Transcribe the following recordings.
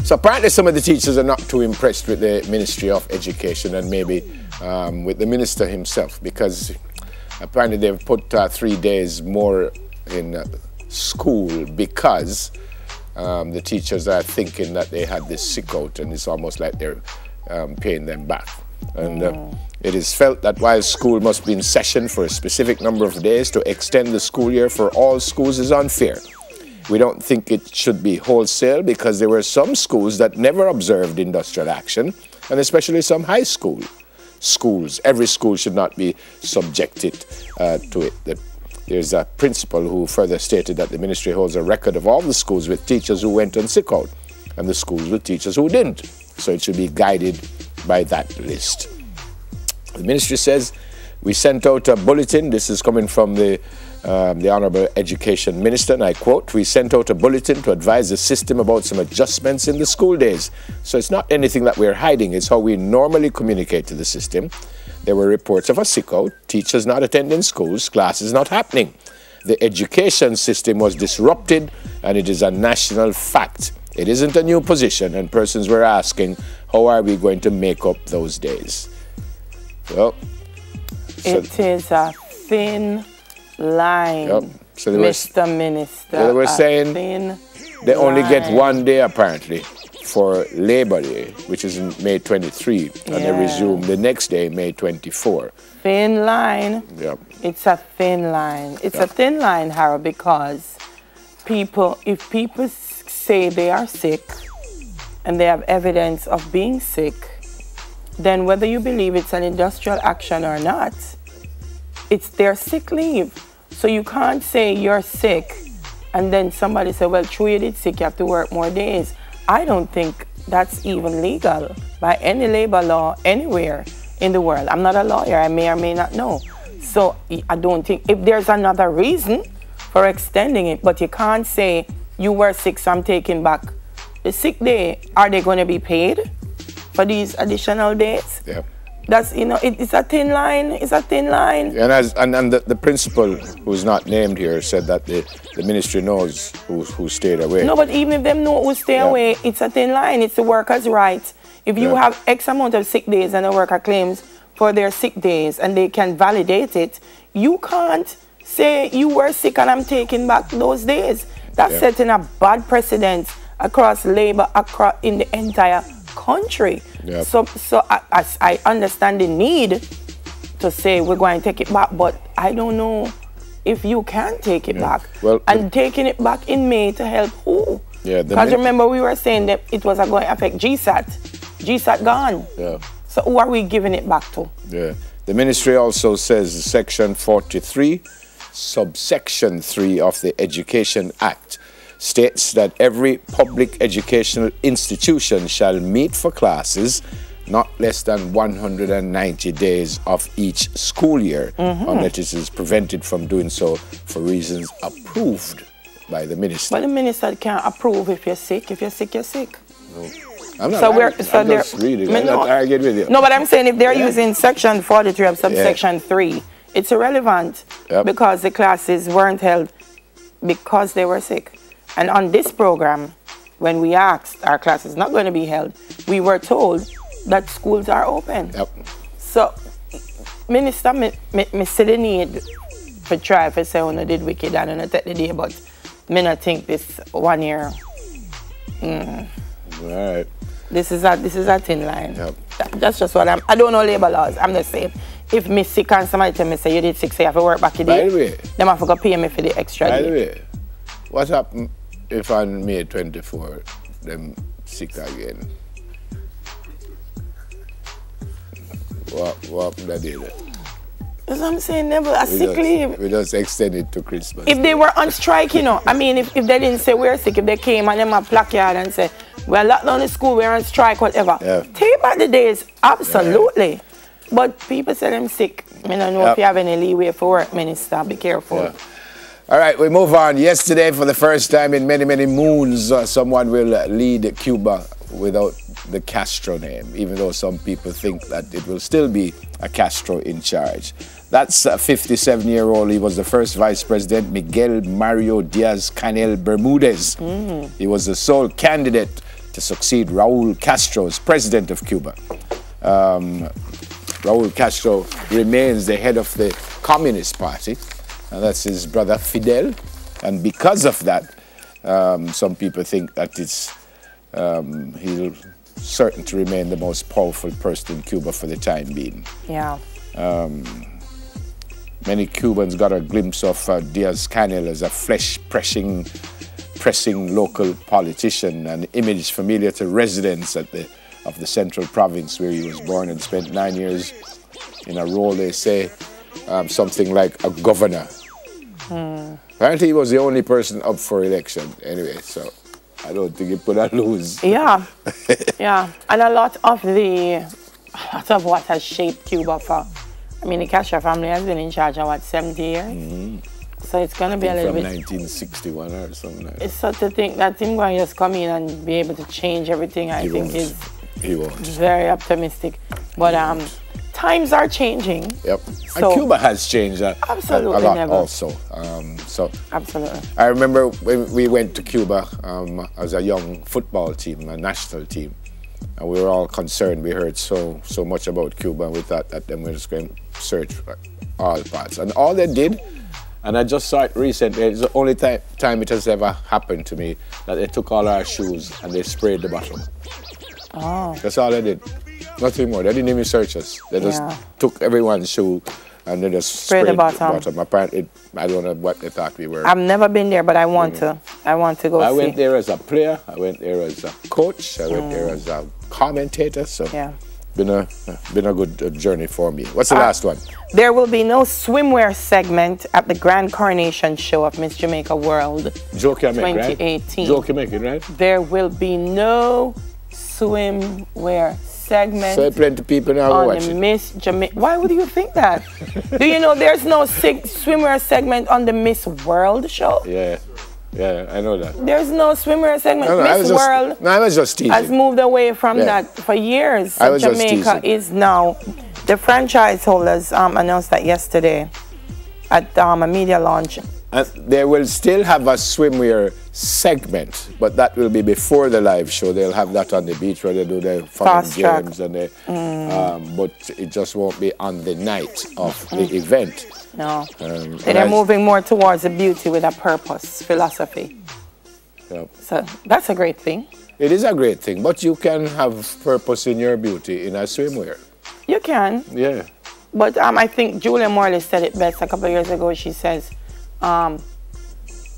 So apparently some of the teachers are not too impressed with the Ministry of Education and maybe with the minister himself, because apparently they've put 3 days more in school because the teachers are thinking that they had this sick out, and it's almost like they're paying them back. And it is felt that while school must be in session for a specific number of days, to extend the school year for all schools is unfair. We don't think it should be wholesale, because there were some schools that never observed industrial action, and especially some high school schools. Every school should not be subjected to it. There's a principal who further stated that the ministry holds a record of all the schools with teachers who went on sick out and the schools with teachers who didn't. So it should be guided by that list. The ministry says, we sent out a bulletin. This is coming from the Honorable Education Minister, and I quote, we sent out a bulletin to advise the system about some adjustments in the school days. So it's not anything that we're hiding. It's how we normally communicate to the system. There were reports of a sick out, teachers not attending schools, classes not happening. The education system was disrupted, and it is a national fact. It isn't a new position, and persons were asking, how are we going to make up those days? Well, so it is a thin line, yep. So Mr. Minister. They were saying they only get 1 day apparently for Labor Day, which is May 23, and they resume the next day, May 24. Thin line. Yep. It's a thin line. It's a thin line, Harold, because if people say they are sick and they have evidence of being sick, then whether you believe it's an industrial action or not, it's their sick leave. So you can't say you're sick and then somebody say, well, true, you did sick, you have to work more days. I don't think that's even legal by any labor law anywhere in the world. I'm not a lawyer, I may or may not know. So I don't think, if there's another reason for extending it, but you can't say you were sick, so I'm taking back the sick day. Are they going to be paid for these additional days? Yeah. That's, you know, it's a thin line. It's a thin line. And the principal, who's not named here, said that the ministry knows who stayed away. No, but even if them know who stay away, it's a thin line. It's the worker's right. If you have X amount of sick days and a worker claims for their sick days and they can validate it, you can't say you were sick and I'm taking back those days. That's setting a bad precedent across labor, in the entire country. Yep. So I understand the need to say we're going to take it back, but I don't know if you can take it back. Well, and taking it back in May to help who? Yeah, because remember we were saying that it was going to affect GSAT. GSAT gone. Yeah. So who are we giving it back to? Yeah. The ministry also says Section 43, subsection 3 of the Education Act states that every public educational institution shall meet for classes not less than 190 days of each school year, unless it is prevented from doing so for reasons approved by the minister. But the minister can't approve if you're sick. If you're sick, you're sick. No. I'm not arguing with you. No, but I'm saying if they're using Section 43 of subsection 3, it's irrelevant because the classes weren't held because they were sick. And on this program, when we asked our class is not going to be held, we were told that schools are open. Yep. So, Minister, me see the need for try to say, I did wicked and I take the day, but me not think this 1 year. All right. This is a thin line. Yep. That's just what I don't know labor laws. I'm just saying, if me sick and somebody tell me say you did sick, so you have to work back a day. By the way, them have to go pay me for the extra day. By the way, what happened if on May 24, them sick again? What happened that day then? That's what I'm saying, never a sick leave. We just extend it to Christmas. If they were on strike, you know, I mean, if they didn't say we're sick, if they came and them a placard and say, we're locked down the school, we're on strike, whatever. Yeah. Take back the days, absolutely. Yeah. But people say them sick. I don't know if you have any leeway for work, Minister. Be careful. Yeah. All right, we move on. Yesterday, for the first time in many, many moons, someone will lead Cuba without the Castro name, even though some people think that it will still be a Castro in charge. That's a 57-year-old. He was the first Vice President, Miguel Mario Diaz-Canel Bermudez. He was the sole candidate to succeed Raul Castro as president of Cuba. Raul Castro remains the head of the Communist Party, and that's his brother Fidel. And because of that, some people think that he'll certain to remain the most powerful person in Cuba for the time being. Yeah. Many Cubans got a glimpse of Diaz-Canel as a flesh-pressing local politician, an image familiar to residents of the central province where he was born and spent 9 years in a role, they say, something like a governor. Apparently he was the only person up for election anyway, so I don't think he could lose. Yeah, yeah, and a lot of what has shaped Cuba the Castro family has been in charge of what, 70 years? So it's going to be a little bit... From 1961 or something like that. It's such a thing that him going to just come in and be able to change everything, I think is very optimistic. But times are changing. Yep. So, and Cuba has changed a lot also. Absolutely. I remember when we went to Cuba as a young football team, a national team, and we were all concerned. We heard so much about Cuba, and we thought that then we were just going to search for all parts. And all they did, and I just saw it recently, it's the only time it has ever happened to me, that they took all our shoes and they sprayed the bottom. Oh. That's all they did. Nothing more. They didn't even search us. They just took everyone's shoe and they just sprayed the bottom. Apparently, I don't know what they thought we were. I've never been there, but I want to. I want to go see. I went there as a player. I went there as a coach. I went there as a commentator. So been a good journey for me. What's the last one? There will be no swimwear segment at the Grand Coronation Show of Miss Jamaica World 2018. Joke you make it, right? There will be no swimwear segment. So plenty of people now watching. Miss Jamaica. Why would you think that? Do you know there's no swimwear segment on the Miss World show? Yeah, I know that. There's no swimwear segment. Miss World I was just teasing. has moved away from that for years. So Jamaica is now, the franchise holders announced that yesterday at a media launch. They will still have a swimwear segment, but that will be before the live show. They'll have that on the beach where they do their fun games, and but it just won't be on the night of the event. No, they're moving more towards a beauty with a purpose philosophy. Yep. So that's a great thing. It is a great thing, but you can have purpose in your beauty in a swimwear. You can. Yeah. But I think Julia Morley said it best a couple of years ago. She says,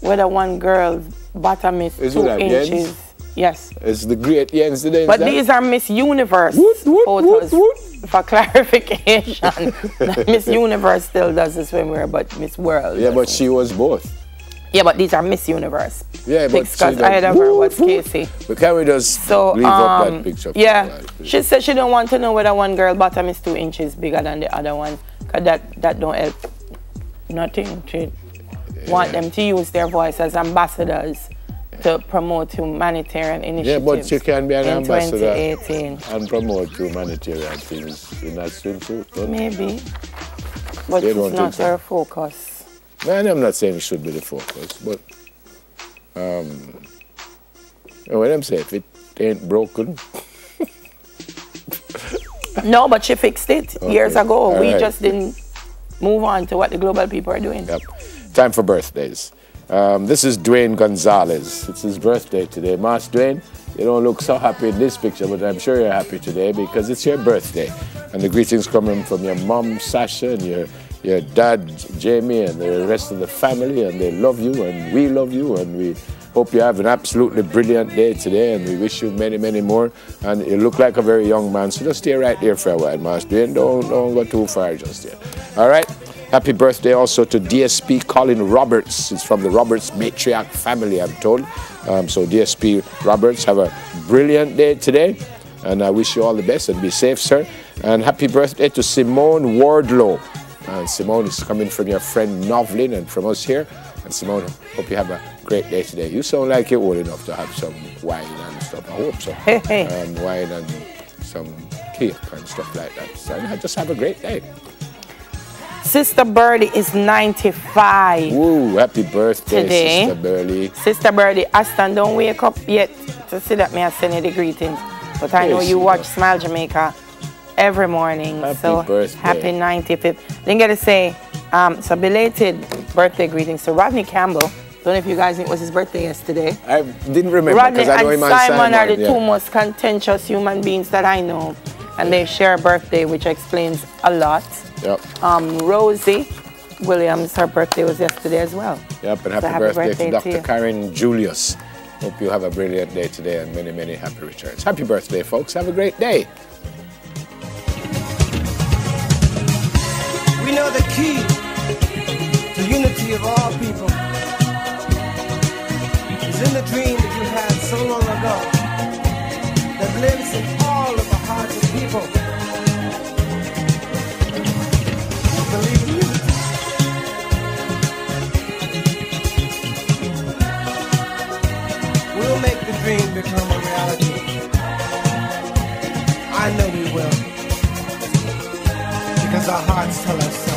whether one girl's bottom is 2 inches. Jens? Yes. It's the great Jens today. But these are Miss Universe photos. For clarification, Miss Universe still does the swimwear, but Miss World. Yeah, but she was both. Yeah, but these are Miss Universe. Yeah, but ahead of her was Casey. But can we just leave up that picture? Yeah, she said she don't want to know whether one girl bottom is 2 inches bigger than the other one, because that don't help nothing. She want them to use their voice as ambassadors to promote humanitarian initiatives. Yeah, but you can be an ambassador 2018. and promote humanitarian things in that swimsuit. Maybe, but it's not her focus. Man, I'm not saying it should be the focus, but when I'm saying if it ain't broken. No, but she fixed it years ago. We just didn't move on to what the global people are doing. Yep. Time for birthdays. This is Dwayne Gonzalez. It's his birthday today. Master Dwayne, you don't look so happy in this picture, but I'm sure you're happy today because it's your birthday. And the greetings coming from your mom, Sasha, and your dad, Jamie, and the rest of the family, and they love you, and we love you, and we hope you have an absolutely brilliant day today, and we wish you many, many more. And you look like a very young man, so just stay right there for a while, Master Dwayne. Don't go too far just yet. All right? Happy birthday also to DSP Colin Roberts. It's from the Roberts matriarch family, I'm told. So DSP Roberts, have a brilliant day today. And I wish you all the best and be safe, sir. And happy birthday to Simone Wardlow. Simone is coming from your friend Novlin and from us here. And Simone, hope you have a great day today. You sound like you're old enough to have some wine and stuff. I hope so. And wine and some cake and stuff like that. So just have a great day. Sister Birdie is 95. Woo, happy birthday, today. Sister Birdie. Sister Birdie, Aston, don't wake up yet to see that me I send you the greetings. But I know you watch Smile Jamaica every morning. Happy so birthday. Happy 95th. Then gotta say, so belated birthday greetings to Rodney Campbell. Don't know if you guys knew it was his birthday yesterday. I didn't remember Rodney because I know and him on Simon are the yeah. two most contentious human beings that I know. And they share a birthday, which explains a lot. Yep. Rosie Williams, her birthday was yesterday as well. Yep, and happy birthday to Dr. Karen Julius. Hope you have a brilliant day today and many, many happy returns. Happy birthday, folks. Have a great day. We know the key to unity of all people is in the dream that you had so long ago that lives in all of the hearts of people who believe in unity. We'll make the dream become a reality. I know we will, because our hearts tell us so.